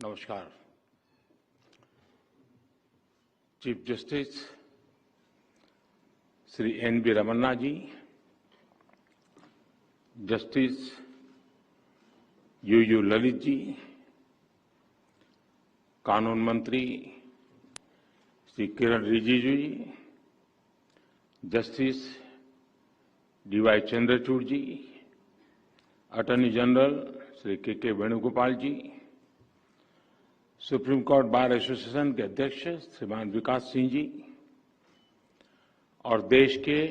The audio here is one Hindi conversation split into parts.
नमस्कार। Chief Justice Shri N V. Ramana ji, Justice U Lalit ji, कानून मंत्री Shri Kiren Rijiju ji, Justice D Y. Chandrachud ji, Attorney General Shri K Venugopal ji, Supreme Court Bar Association के अध्यक्ष श्रीमान विकास सिंह जी और देश के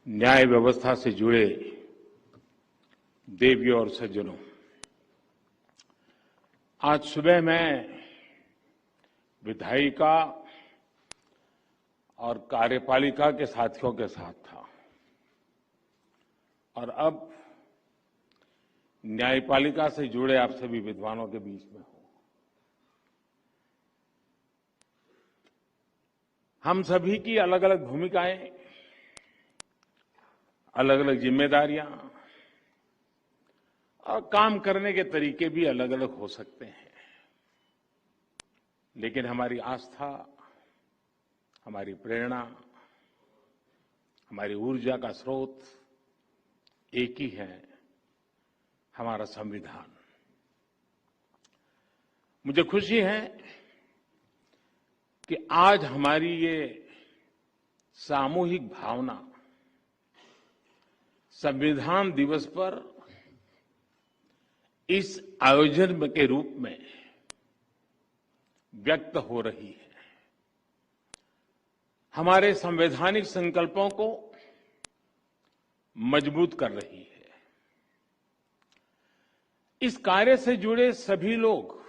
न्याय व्यवस्था से जुड़े देवियों और सज्जनों, आज सुबह मैं विधायिका और कार्यपालिका के साथियों के साथ था और अब न्यायपालिका से जुड़े आप सभी विद्वानों के बीच में हूं। हम सभी की अलग अलग भूमिकाएं, अलग अलग जिम्मेदारियां और काम करने के तरीके भी अलग अलग हो सकते हैं, लेकिन हमारी आस्था, हमारी प्रेरणा, हमारी ऊर्जा का स्रोत एक ही है, हमारा संविधान। मुझे खुशी है कि आज हमारी ये सामूहिक भावना संविधान दिवस पर इस आयोजन के रूप में व्यक्त हो रही है। हमारे संवैधानिक संकल्पों को मजबूत कर रही है। इस कार्य से जुड़े सभी लोग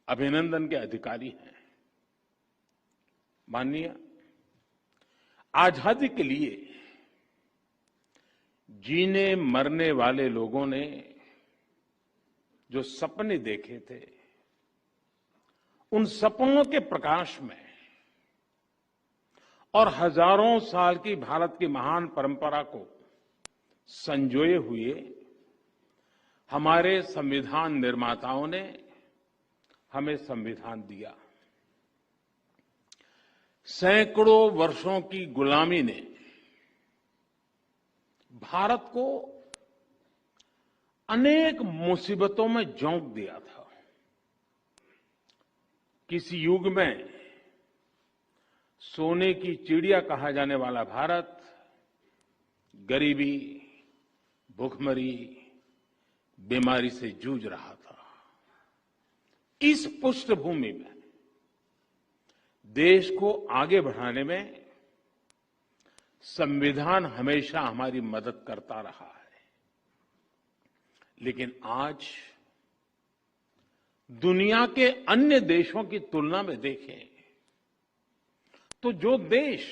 अभिनंदन के अधिकारी हैं। माननीय, आजादी के लिए जीने मरने वाले लोगों ने जो सपने देखे थे, उन सपनों के प्रकाश में और हजारों साल की भारत की महान परंपरा को संजोए हुए हमारे संविधान निर्माताओं ने हमें संविधान दिया। सैकड़ों वर्षों की गुलामी ने भारत को अनेक मुसीबतों में झोंक दिया था। किसी युग में सोने की चिड़िया कहा जाने वाला भारत गरीबी, भूखमरी, बीमारी से जूझ रहा था। इस पृष्ठभूमि में देश को आगे बढ़ाने में संविधान हमेशा हमारी मदद करता रहा है। लेकिन आज दुनिया के अन्य देशों की तुलना में देखें तो जो देश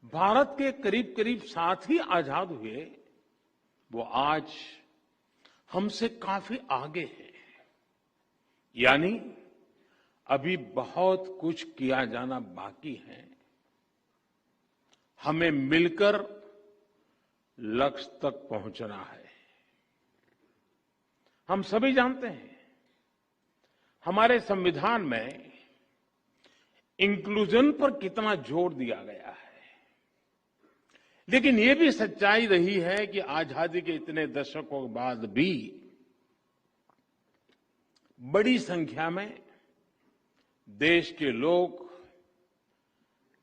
भारत के करीब करीब साथ ही आजाद हुए, वो आज हमसे काफी आगे है। यानी अभी बहुत कुछ किया जाना बाकी है। हमें मिलकर लक्ष्य तक पहुंचना है। हम सभी जानते हैं, हमारे संविधान में इंक्लूजन पर कितना जोर दिया गया है। लेकिन ये भी सच्चाई रही है कि आजादी के इतने दशकों के बाद भी बड़ी संख्या में देश के लोग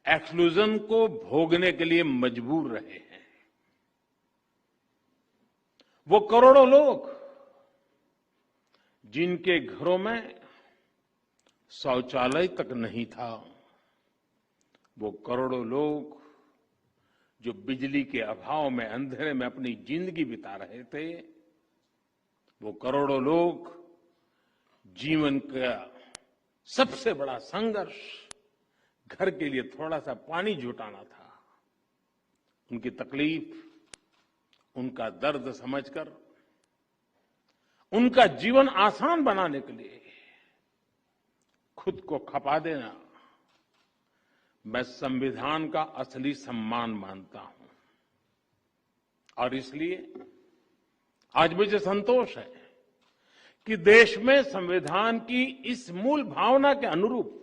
एक्सक्लूजन को भोगने के लिए मजबूर रहे हैं। वो करोड़ों लोग जिनके घरों में शौचालय तक नहीं था, वो करोड़ों लोग जो बिजली के अभाव में अंधेरे में अपनी जिंदगी बिता रहे थे, वो करोड़ों लोग जीवन का सबसे बड़ा संघर्ष घर के लिए थोड़ा सा पानी जुटाना था। उनकी तकलीफ, उनका दर्द समझकर उनका जीवन आसान बनाने के लिए खुद को खपा देना मैं संविधान का असली सम्मान मानता हूं। और इसलिए आज मुझे संतोष है कि देश में संविधान की इस मूल भावना के अनुरूप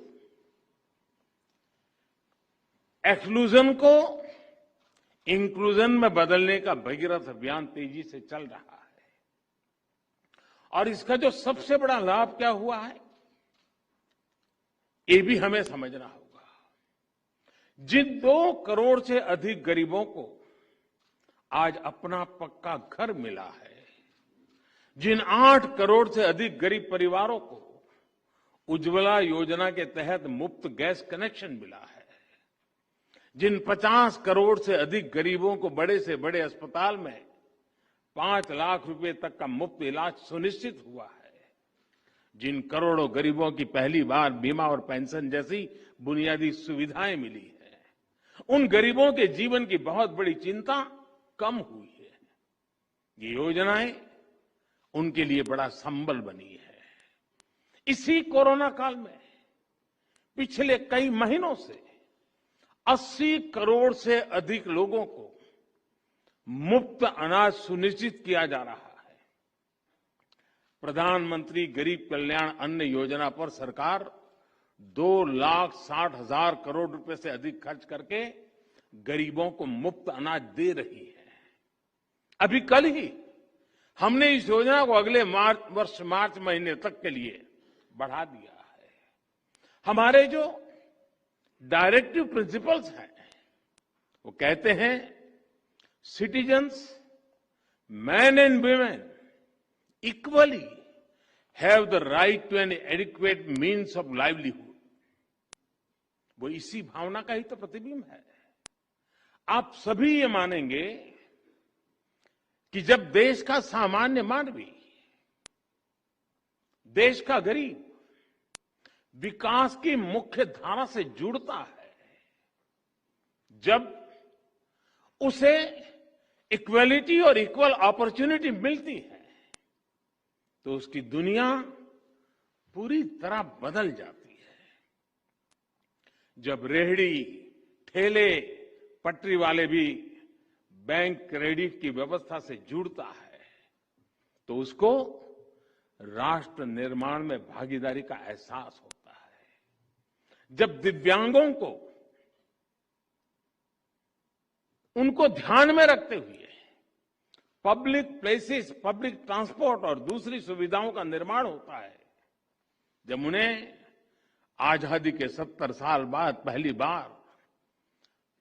एक्सक्लूजन को इंक्लूजन में बदलने का भगीरथ अभियान तेजी से चल रहा है। और इसका जो सबसे बड़ा लाभ क्या हुआ है, ये भी हमें समझना होगा। जिन 2 करोड़ से अधिक गरीबों को आज अपना पक्का घर मिला है, जिन 8 करोड़ से अधिक गरीब परिवारों को उज्ज्वला योजना के तहत मुफ्त गैस कनेक्शन मिला है, जिन 50 करोड़ से अधिक गरीबों को बड़े से बड़े अस्पताल में 5 लाख रुपए तक का मुफ्त इलाज सुनिश्चित हुआ है, जिन करोड़ों गरीबों की पहली बार बीमा और पेंशन जैसी बुनियादी सुविधाएं मिली है, उन गरीबों के जीवन की बहुत बड़ी चिंता कम हुई है। ये योजनाएं उनके लिए बड़ा संबल बनी है। इसी कोरोना काल में पिछले कई महीनों से 80 करोड़ से अधिक लोगों को मुफ्त अनाज सुनिश्चित किया जा रहा है। प्रधानमंत्री गरीब कल्याण अन्न योजना पर सरकार 2,60,000 करोड़ रुपए से अधिक खर्च करके गरीबों को मुफ्त अनाज दे रही है। अभी कल ही हमने इस योजना को अगले वर्ष मार्च महीने तक के लिए बढ़ा दिया है। हमारे जो डायरेक्टिव प्रिंसिपल्स हैं वो कहते हैं citizens, man and women equally have the right to an adequate means of livelihood. वो इसी भावना का ही तो प्रतिबिंब है। आप सभी ये मानेंगे कि जब देश का सामान्य मानवी, देश का गरीब विकास की मुख्य धारा से जुड़ता है, जब उसे इक्वलिटी और इक्वल अपॉर्चुनिटी मिलती है, तो उसकी दुनिया पूरी तरह बदल जाती है। जब रेहड़ी, ठेले, पटरी वाले भी बैंक क्रेडिट की व्यवस्था से जुड़ता है, तो उसको राष्ट्र निर्माण में भागीदारी का एहसास होता है। जब दिव्यांगों को उनको ध्यान में रखते हुए पब्लिक प्लेसेस, पब्लिक ट्रांसपोर्ट और दूसरी सुविधाओं का निर्माण होता है, जब उन्हें आजादी के 70 साल बाद पहली बार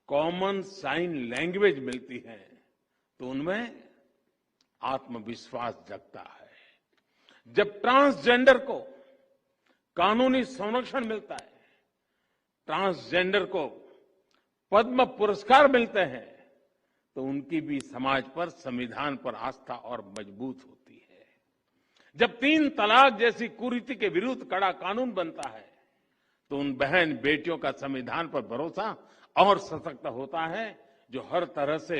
कॉमन साइन लैंग्वेज मिलती है, तो उनमें आत्मविश्वास जगता है। जब ट्रांसजेंडर को कानूनी संरक्षण मिलता है, ट्रांसजेंडर को पद्म पुरस्कार मिलते हैं, तो उनकी भी समाज पर, संविधान पर आस्था और मजबूत होती है। जब 3 तलाक जैसी कुरीति के विरुद्ध कड़ा कानून बनता है, तो उन बहन बेटियों का संविधान पर भरोसा और सशक्त होता है, जो हर तरह से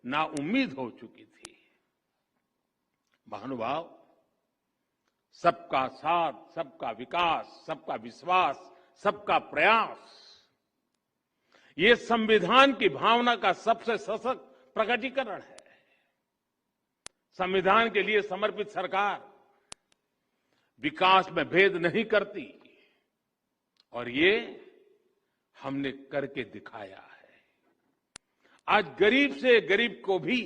नाउम्मीद हो चुकी थी। महानुभाव, सबका साथ, सबका विकास, सबका विश्वास, सबका प्रयास, ये संविधान की भावना का सबसे सशक्त प्रकटीकरण है। संविधान के लिए समर्पित सरकार विकास में भेद नहीं करती, और ये हमने करके दिखाया है। आज गरीब से गरीब को भी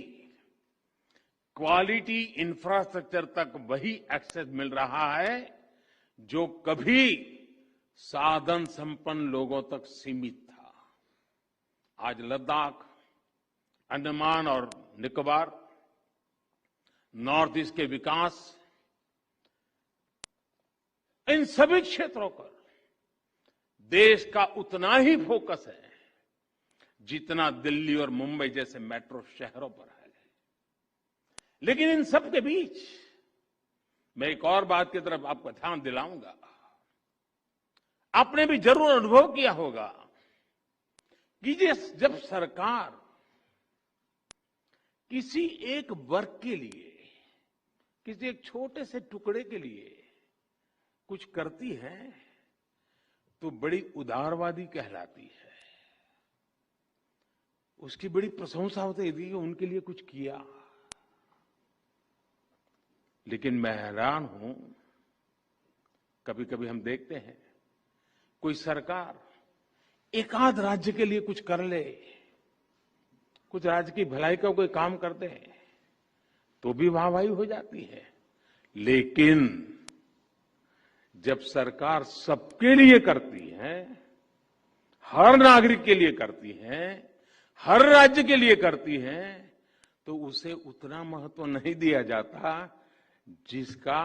क्वालिटी इंफ्रास्ट्रक्चर तक वही एक्सेस मिल रहा है जो कभी साधन संपन्न लोगों तक सीमित था। आज लद्दाख, अंडमान और निकोबार, नॉर्थ ईस्ट के विकास, इन सभी क्षेत्रों पर देश का उतना ही फोकस है जितना दिल्ली और मुंबई जैसे मेट्रो शहरों पर है। लेकिन इन सब के बीच मैं एक और बात की तरफ आपका ध्यान दिलाऊंगा। आपने भी जरूर अनुभव किया होगा कि जब सरकार किसी एक वर्ग के लिए, किसी एक छोटे से टुकड़े के लिए कुछ करती है, तो बड़ी उदारवादी कहलाती है। उसकी बड़ी प्रशंसा होती है कि उनके लिए कुछ किया। लेकिन मैं हैरान हूं, कभी कभी हम देखते हैं कोई सरकार एक आध राज्य के लिए कुछ कर ले, कुछ राज्य की भलाई का कोई काम कर दे तो भी वाहवाही हो जाती है। लेकिन जब सरकार सबके लिए करती है, हर नागरिक के लिए करती है, हर राज्य के लिए करती है, तो उसे उतना महत्व नहीं दिया जाता जिसका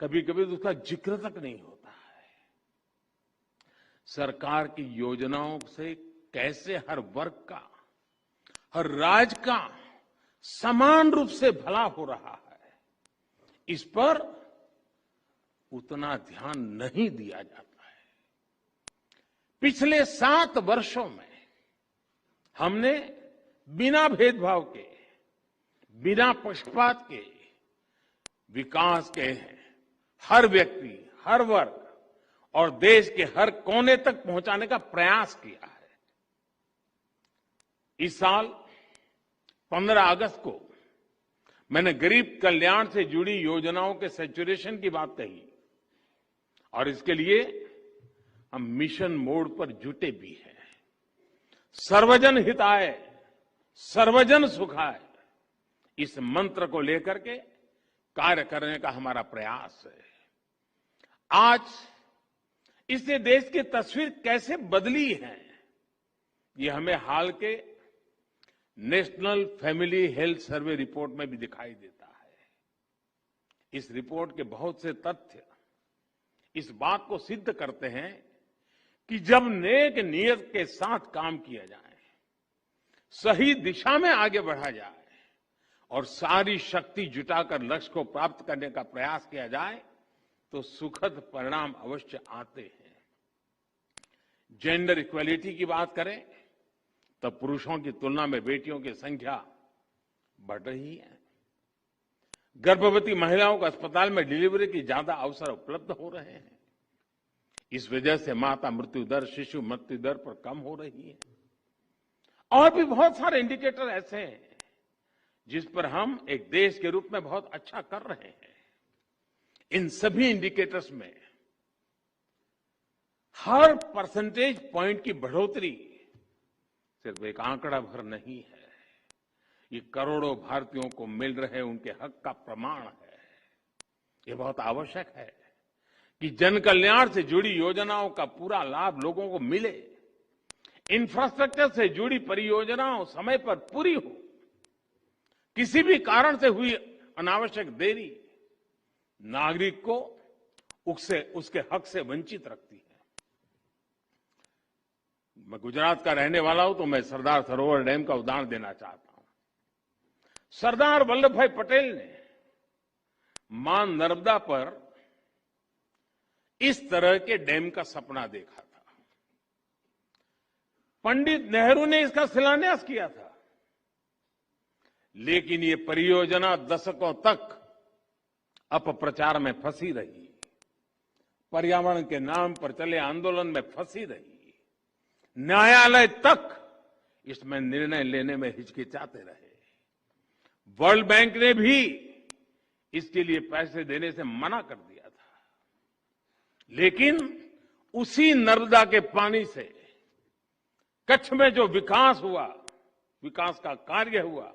कभी कभी तो उसका जिक्र तक नहीं होता है। सरकार की योजनाओं से कैसे हर वर्ग का, हर राज्य का समान रूप से भला हो रहा है, इस पर उतना ध्यान नहीं दिया जाता है। पिछले 7 वर्षों में हमने बिना भेदभाव के, बिना पक्षपात के विकास के हर व्यक्ति, हर वर्ग और देश के हर कोने तक पहुंचाने का प्रयास किया है। इस साल 15 अगस्त को मैंने गरीब कल्याण से जुड़ी योजनाओं के सैचुरेशन की बात कही और इसके लिए हम मिशन मोड पर जुटे भी हैं। सर्वजन हिताय, सर्वजन सुखाय, इस मंत्र को लेकर के कार्य करने का हमारा प्रयास है। आज इससे देश की तस्वीर कैसे बदली है, ये हमें हाल के national family health survey report में भी दिखाई देता है। इस रिपोर्ट के बहुत से तथ्य इस बात को सिद्ध करते हैं कि जब नेक नियत के साथ काम किया जाए, सही दिशा में आगे बढ़ा जाए और सारी शक्ति जुटाकर लक्ष्य को प्राप्त करने का प्रयास किया जाए तो सुखद परिणाम अवश्य आते हैं। जेंडर इक्वलिटी की बात करें तो पुरुषों की तुलना में बेटियों की संख्या बढ़ रही है। गर्भवती महिलाओं को अस्पताल में डिलीवरी की ज्यादा अवसर उपलब्ध हो रहे हैं। इस वजह से माता मृत्यु दर, शिशु मृत्यु दर पर कम हो रही है। और भी बहुत सारे इंडिकेटर ऐसे हैं जिस पर हम एक देश के रूप में बहुत अच्छा कर रहे हैं। इन सभी इंडिकेटर्स में हर परसेंटेज पॉइंट की बढ़ोतरी सिर्फ एक आंकड़ा भर नहीं है, ये करोड़ों भारतीयों को मिल रहे उनके हक का प्रमाण है। ये बहुत आवश्यक है कि जन कल्याण से जुड़ी योजनाओं का पूरा लाभ लोगों को मिले, इंफ्रास्ट्रक्चर से जुड़ी परियोजनाओं समय पर पूरी हो। किसी भी कारण से हुई अनावश्यक देरी नागरिक को उसके हक से वंचित रखती है। मैं गुजरात का रहने वाला हूं तो मैं सरदार सरोवर डैम का उदाहरण देना चाहता हूं। सरदार वल्लभ भाई पटेल ने मां नर्मदा पर इस तरह के डैम का सपना देखा था। पंडित नेहरू ने इसका शिलान्यास किया था, लेकिन ये परियोजना दशकों तक अपप्रचार में फंसी रही, पर्यावरण के नाम पर चले आंदोलन में फंसी रही, न्यायालय तक इसमें निर्णय लेने में हिचकिचाते रहे। वर्ल्ड बैंक ने भी इसके लिए पैसे देने से मना कर दिया था, लेकिन उसी नर्मदा के पानी से कच्छ में जो विकास हुआ, विकास का कार्य हुआ,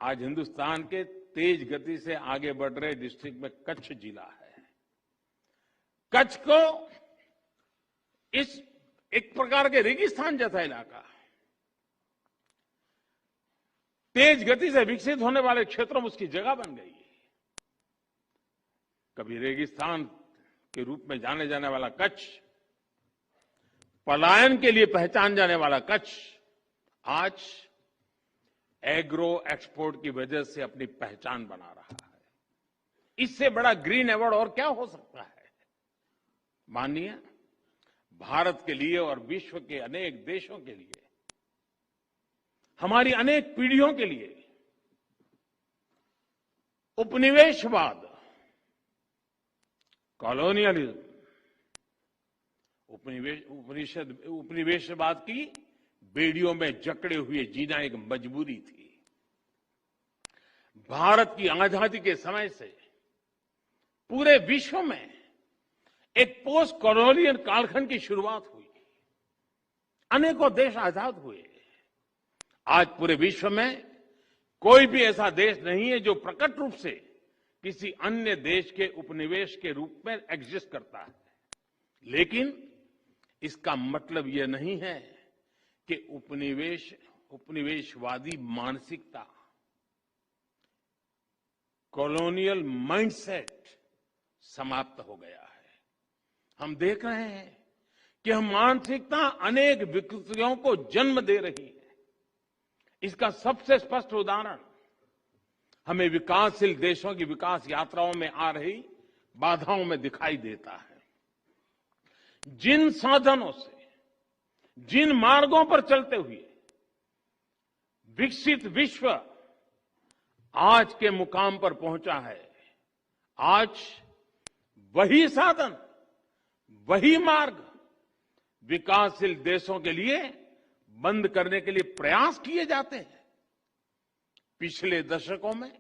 आज हिंदुस्तान के तेज गति से आगे बढ़ रहे डिस्ट्रिक्ट में कच्छ जिला है। कच्छ को इस एक प्रकार के रेगिस्तान जैसा इलाका, तेज गति से विकसित होने वाले क्षेत्रों में उसकी जगह बन गई। कभी रेगिस्तान के रूप में जाने जाने वाला कच्छ, पलायन के लिए पहचान जाने वाला कच्छ, आज एग्रो एक्सपोर्ट की वजह से अपनी पहचान बना रहा है। इससे बड़ा ग्रीन अवार्ड और क्या हो सकता है? माननीय भारत के लिए और विश्व के अनेक देशों के लिए, हमारी अनेक पीढ़ियों के लिए उपनिवेशवाद, कॉलोनियलिज्म, उपनिवेशवाद की बेड़ियों में जकड़े हुए जीना एक मजबूरी थी। भारत की आजादी के समय से पूरे विश्व में एक पोस्ट कॉलोनियल कालखंड की शुरुआत हुई। अनेकों देश आजाद हुए। आज पूरे विश्व में कोई भी ऐसा देश नहीं है जो प्रकट रूप से किसी अन्य देश के उपनिवेश के रूप में एग्जिस्ट करता है। लेकिन इसका मतलब यह नहीं है कि उपनिवेशवादी मानसिकता, कॉलोनियल माइंडसेट समाप्त हो गया है। हम देख रहे हैं कि यह मानसिकता अनेक विकृतियों को जन्म दे रही है। इसका सबसे स्पष्ट उदाहरण हमें विकासशील देशों की विकास यात्राओं में आ रही बाधाओं में दिखाई देता है। जिन साधनों से, जिन मार्गों पर चलते हुए विकसित विश्व आज के मुकाम पर पहुंचा है, आज वही साधन, वही मार्ग विकासशील देशों के लिए बंद करने के लिए प्रयास किए जाते हैं। पिछले दशकों में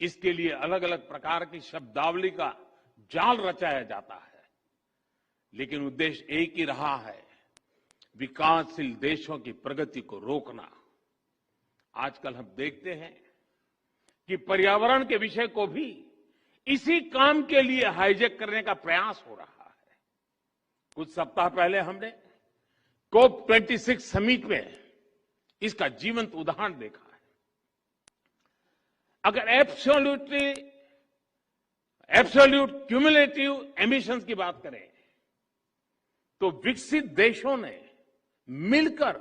इसके लिए अलग अलग प्रकार की शब्दावली का जाल रचाया जाता है, लेकिन उद्देश्य एक ही रहा है, विकासशील देशों की प्रगति को रोकना। आजकल हम देखते हैं कि पर्यावरण के विषय को भी इसी काम के लिए हाईजैक करने का प्रयास हो रहा है। कुछ सप्ताह पहले हमने COP26 समिट में इसका जीवंत उदाहरण देखा है। अगर एब्सोल्यूट क्यूमुलेटिव एमिशंस की बात करें तो विकसित देशों ने मिलकर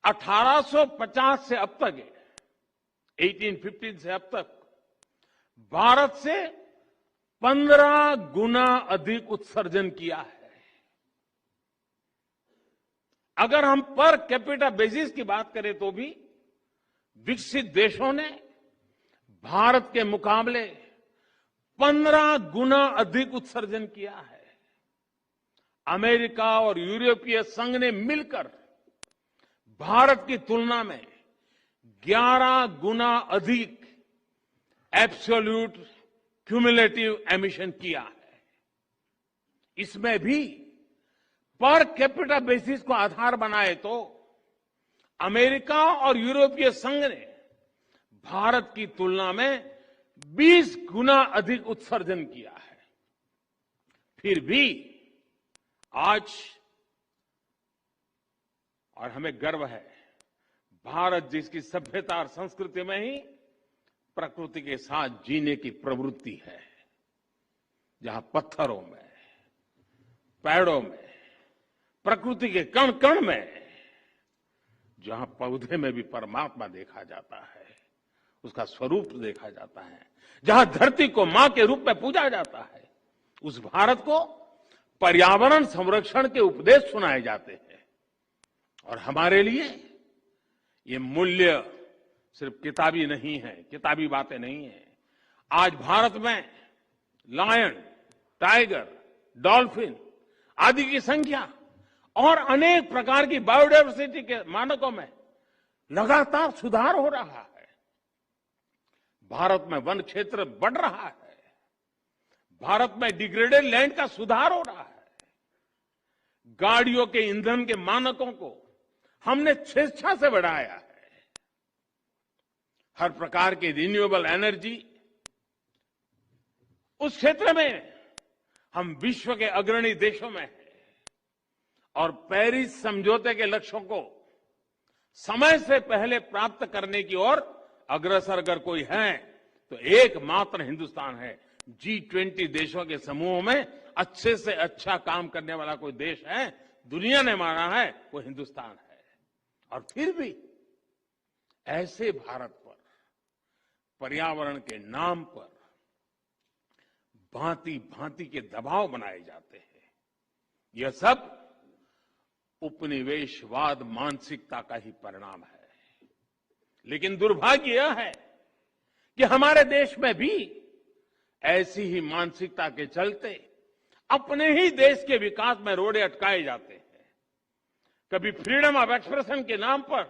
1850 से अब तक, 1815 से अब तक भारत से 15 गुना अधिक उत्सर्जन किया है। अगर हम पर कैपिटा बेसिस की बात करें तो भी विकसित देशों ने भारत के मुकाबले 15 गुना अधिक उत्सर्जन किया है। अमेरिका और यूरोपीय संघ ने मिलकर भारत की तुलना में 11 गुना अधिक एब्सोल्यूट क्यूमुलेटिव एमिशन किया है। इसमें भी पर कैपिटा बेसिस को आधार बनाए तो अमेरिका और यूरोपीय संघ ने भारत की तुलना में 20 गुना अधिक उत्सर्जन किया है। फिर भी आज, और हमें गर्व है, भारत जिसकी सभ्यता और संस्कृति में ही प्रकृति के साथ जीने की प्रवृत्ति है, जहां पत्थरों में, पेड़ों में, प्रकृति के कण कण में, जहां पौधे में भी परमात्मा देखा जाता है, उसका स्वरूप देखा जाता है, जहां धरती को मां के रूप में पूजा जाता है, उस भारत को पर्यावरण संरक्षण के उपदेश सुनाए जाते हैं। और हमारे लिए ये मूल्य सिर्फ किताबी नहीं है, किताबी बातें नहीं है। आज भारत में लायन, टाइगर, डॉल्फिन आदि की संख्या और अनेक प्रकार की बायोडायवर्सिटी के मानकों में लगातार सुधार हो रहा है। भारत में वन क्षेत्र बढ़ रहा है। भारत में डिग्रेडेड लैंड का सुधार हो रहा है। गाड़ियों के ईंधन के मानकों को हमने स्वेच्छा से बढ़ाया है। हर प्रकार की रिन्यूएबल एनर्जी, उस क्षेत्र में हम विश्व के अग्रणी देशों में हैं। और पेरिस समझौते के लक्ष्यों को समय से पहले प्राप्त करने की ओर अग्रसर अगर कोई है तो एकमात्र हिंदुस्तान है। G20 देशों के समूह में अच्छे से अच्छा काम करने वाला कोई देश है, दुनिया ने माना है, वो हिंदुस्तान है। और फिर भी ऐसे भारत पर पर्यावरण के नाम पर भांति भांति के दबाव बनाए जाते हैं। यह सब उपनिवेशवाद मानसिकता का ही परिणाम है। लेकिन दुर्भाग्य यह है कि हमारे देश में भी ऐसी ही मानसिकता के चलते अपने ही देश के विकास में रोड़े अटकाए जाते हैं। कभी फ्रीडम ऑफ एक्सप्रेशन के नाम पर,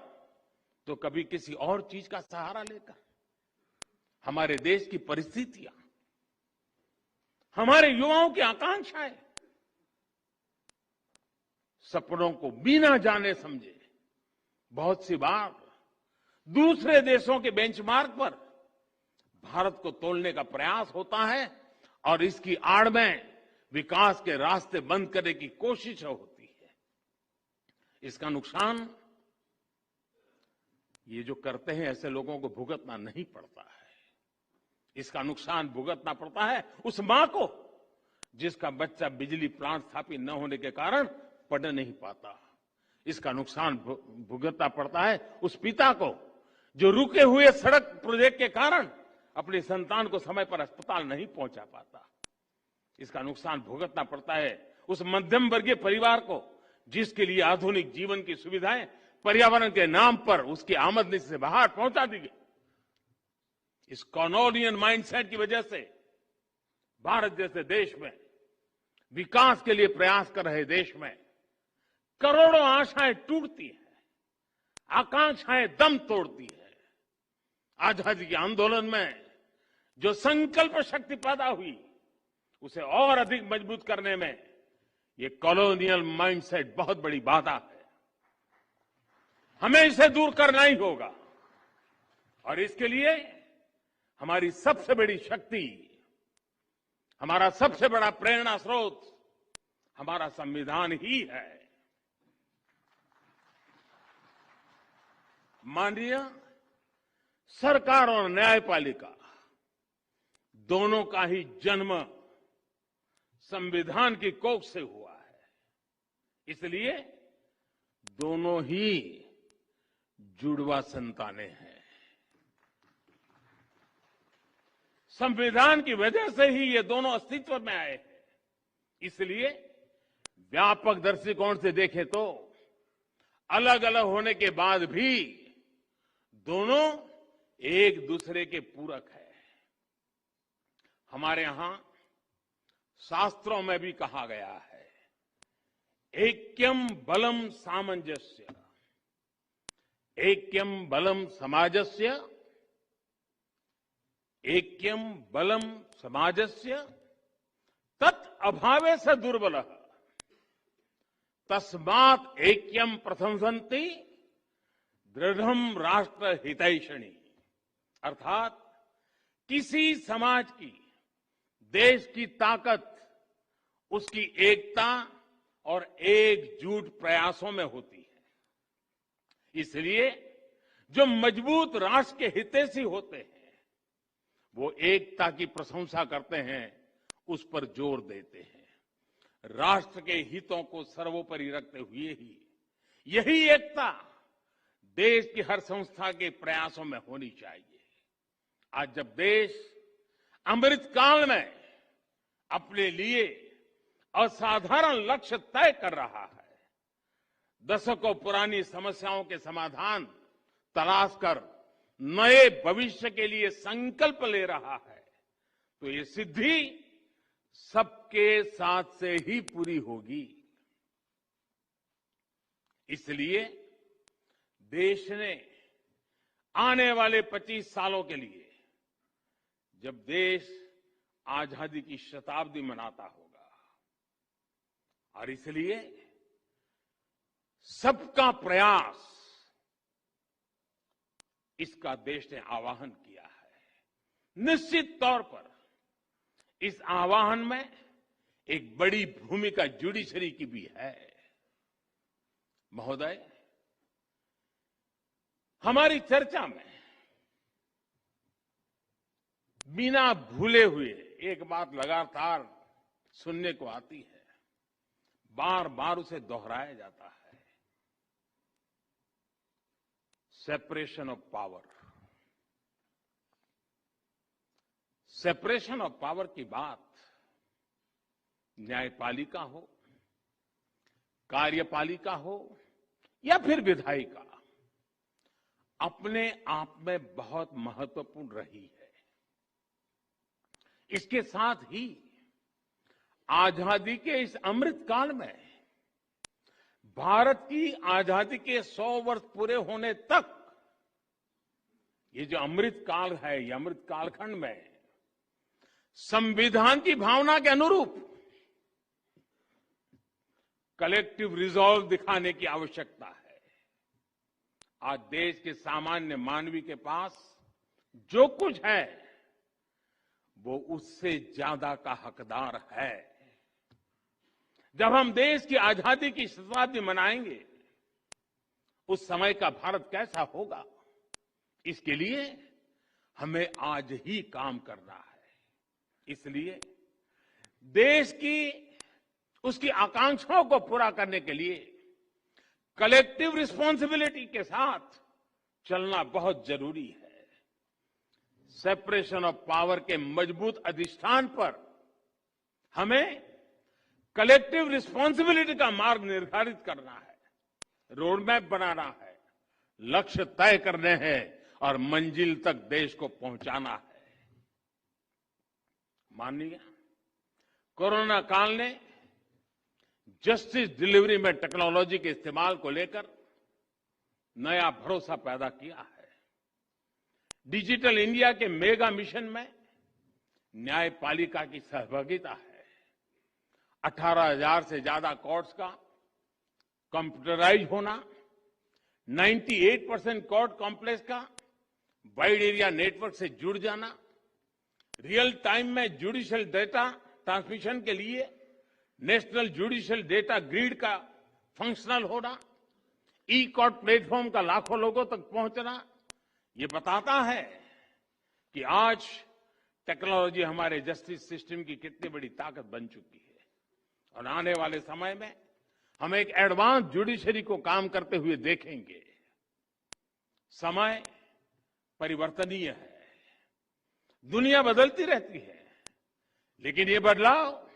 तो कभी किसी और चीज का सहारा लेकर। हमारे देश की परिस्थितियां, हमारे युवाओं की आकांक्षाएं, सपनों को बिना जाने समझे बहुत सी बार दूसरे देशों के बेंचमार्क पर भारत को तोलने का प्रयास होता है और इसकी आड़ में विकास के रास्ते बंद करने की कोशिश होती है। इसका नुकसान ये जो करते हैं ऐसे लोगों को भुगतना नहीं पड़ता है। इसका नुकसान भुगतना पड़ता है उस मां को जिसका बच्चा बिजली प्लांट स्थापित न होने के कारण पढ़ नहीं पाता। इसका नुकसान भुगतना पड़ता है उस पिता को जो रुके हुए सड़क प्रोजेक्ट के कारण अपनी संतान को समय पर अस्पताल नहीं पहुंचा पाता। इसका नुकसान भुगतना पड़ता है उस मध्यम वर्गीय परिवार को जिसके लिए आधुनिक जीवन की सुविधाएं पर्यावरण के नाम पर उसकी आमदनी से बाहर पहुंचा दी गई। इस कॉलोनियल माइंडसेट की वजह से भारत जैसे देश में, विकास के लिए प्रयास कर रहे देश में करोड़ों आशाएं टूटती हैं, आकांक्षाएं दम तोड़ती है। आजादी के आंदोलन में जो संकल्प शक्ति पैदा हुई उसे और अधिक मजबूत करने में ये कॉलोनियल माइंडसेट बहुत बड़ी बाधा है। हमें इसे दूर करना ही होगा और इसके लिए हमारी सबसे बड़ी शक्ति, हमारा सबसे बड़ा प्रेरणा स्रोत हमारा संविधान ही है। माननीय सरकार और न्यायपालिका दोनों का ही जन्म संविधान की कोख से हुआ है, इसलिए दोनों ही जुड़वा संतानें हैं। संविधान की वजह से ही ये दोनों अस्तित्व में आए हैं। इसलिए व्यापक दृष्टिकोण से देखें तो अलग अलग होने के बाद भी दोनों एक दूसरे के पूरक है। हमारे यहां शास्त्रों में भी कहा गया है, ऐक्यम बलम सामंजस्य, ऐक्यम बलम समाजस्य, ऐक्यम बलम समाजस्य तत् अभावे स दुर्बलः तस्मात् ऐक्यम प्रशंसन्ति दृढ़म राष्ट्र हितैषणी। अर्थात किसी समाज की, देश की ताकत उसकी एकता और एकजुट प्रयासों में होती है। इसलिए जो मजबूत राष्ट्र के हितैषी होते हैं वो एकता की प्रशंसा करते हैं, उस पर जोर देते हैं। राष्ट्र के हितों को सर्वोपरि रखते हुए ही यही एकता देश की हर संस्था के प्रयासों में होनी चाहिए। आज जब देश अमृत काल में अपने लिए असाधारण लक्ष्य तय कर रहा है, दशकों पुरानी समस्याओं के समाधान तलाश कर नए भविष्य के लिए संकल्प ले रहा है, तो ये सिद्धि सबके साथ से ही पूरी होगी। इसलिए देश ने आने वाले 25 सालों के लिए, जब देश आजादी की शताब्दी मनाता होगा, और इसलिए सबका प्रयास इसका देश ने आह्वान किया है। निश्चित तौर पर इस आह्वान में एक बड़ी भूमिका जुडिशरी की भी है। महोदय, हमारी चर्चा में बिना भूले हुए एक बात लगातार सुनने को आती है, बार बार उसे दोहराया जाता है, separation of power. Separation of power की बात न्यायपालिका हो, कार्यपालिका हो या फिर विधायिका, अपने आप में बहुत महत्वपूर्ण रही है। इसके साथ ही आजादी के इस अमृत काल में भारत की आजादी के 100 वर्ष पूरे होने तक ये जो अमृत काल है, ये अमृत कालखंड में संविधान की भावना के अनुरूप कलेक्टिव रिजॉल्व दिखाने की आवश्यकता है। आज देश के सामान्य मानवी के पास जो कुछ है वो उससे ज्यादा का हकदार है। जब हम देश की आजादी की शताब्दी मनाएंगे उस समय का भारत कैसा होगा, इसके लिए हमें आज ही काम करना है। इसलिए देश की उसकी आकांक्षाओं को पूरा करने के लिए कलेक्टिव रिस्पांसिबिलिटी के साथ चलना बहुत जरूरी है। सेपरेशन ऑफ पावर के मजबूत अधिष्ठान पर हमें कलेक्टिव रिस्पांसिबिलिटी का मार्ग निर्धारित करना है, रोड मैप बनाना है, लक्ष्य तय करने हैं और मंजिल तक देश को पहुंचाना है। माननीय, कोरोना काल ने जस्टिस डिलीवरी में टेक्नोलॉजी के इस्तेमाल को लेकर नया भरोसा पैदा किया है। डिजिटल इंडिया के मेगा मिशन में न्यायपालिका की सहभागिता है। 18,000 से ज्यादा कोर्ट्स का कंप्यूटराइज होना, 98% कोर्ट कॉम्प्लेक्स का वाइड एरिया नेटवर्क से जुड़ जाना, रियल टाइम में जुडिशियल डेटा ट्रांसमिशन के लिए नेशनल जुडिशियल डेटा ग्रिड का फंक्शनल होना, ई कोर्ट प्लेटफॉर्म का लाखों लोगों तक पहुंचना, ये बताता है कि आज टेक्नोलॉजी हमारे जस्टिस सिस्टम की कितनी बड़ी ताकत बन चुकी है। और आने वाले समय में हम एक एडवांस जुडिशरी को काम करते हुए देखेंगे। समय परिवर्तनीय है, दुनिया बदलती रहती है, लेकिन ये बदलाव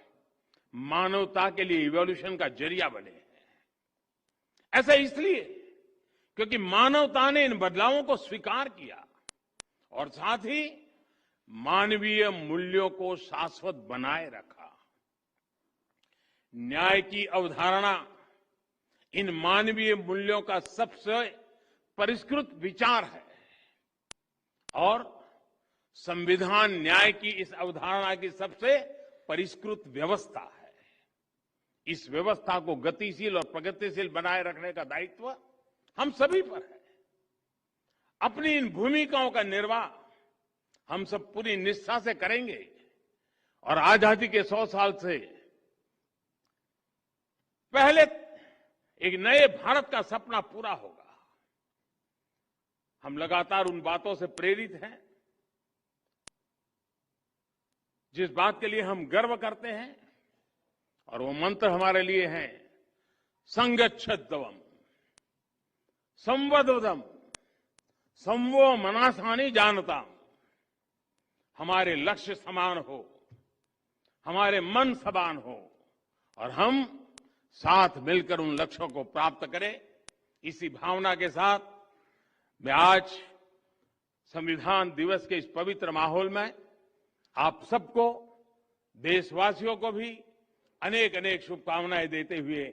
मानवता के लिए इवोल्यूशन का जरिया बने हैं। ऐसा इसलिए क्योंकि मानवता ने इन बदलावों को स्वीकार किया और साथ ही मानवीय मूल्यों को शाश्वत बनाए रखा। न्याय की अवधारणा इन मानवीय मूल्यों का सबसे परिष्कृत विचार है और संविधान न्याय की इस अवधारणा की सबसे परिष्कृत व्यवस्था है। इस व्यवस्था को गतिशील और प्रगतिशील बनाए रखने का दायित्व हम सभी पर है। अपनी इन भूमिकाओं का निर्वाह हम सब पूरी निष्ठा से करेंगे और आजादी के 100 साल से पहले एक नए भारत का सपना पूरा होगा। हम लगातार उन बातों से प्रेरित हैं जिस बात के लिए हम गर्व करते हैं, और वो मंत्र हमारे लिए है संगच्छध्वम संवदवदम संवो मनासानी जानता। हमारे लक्ष्य समान हो, हमारे मन समान हो और हम साथ मिलकर उन लक्ष्यों को प्राप्त करें। इसी भावना के साथ मैं आज संविधान दिवस के इस पवित्र माहौल में आप सबको, देशवासियों को भी अनेक अनेक शुभकामनाएं देते हुए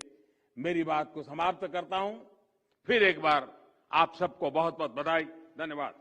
मेरी बात को समाप्त करता हूं। फिर एक बार आप सबको बहुत बहुत बधाई, धन्यवाद।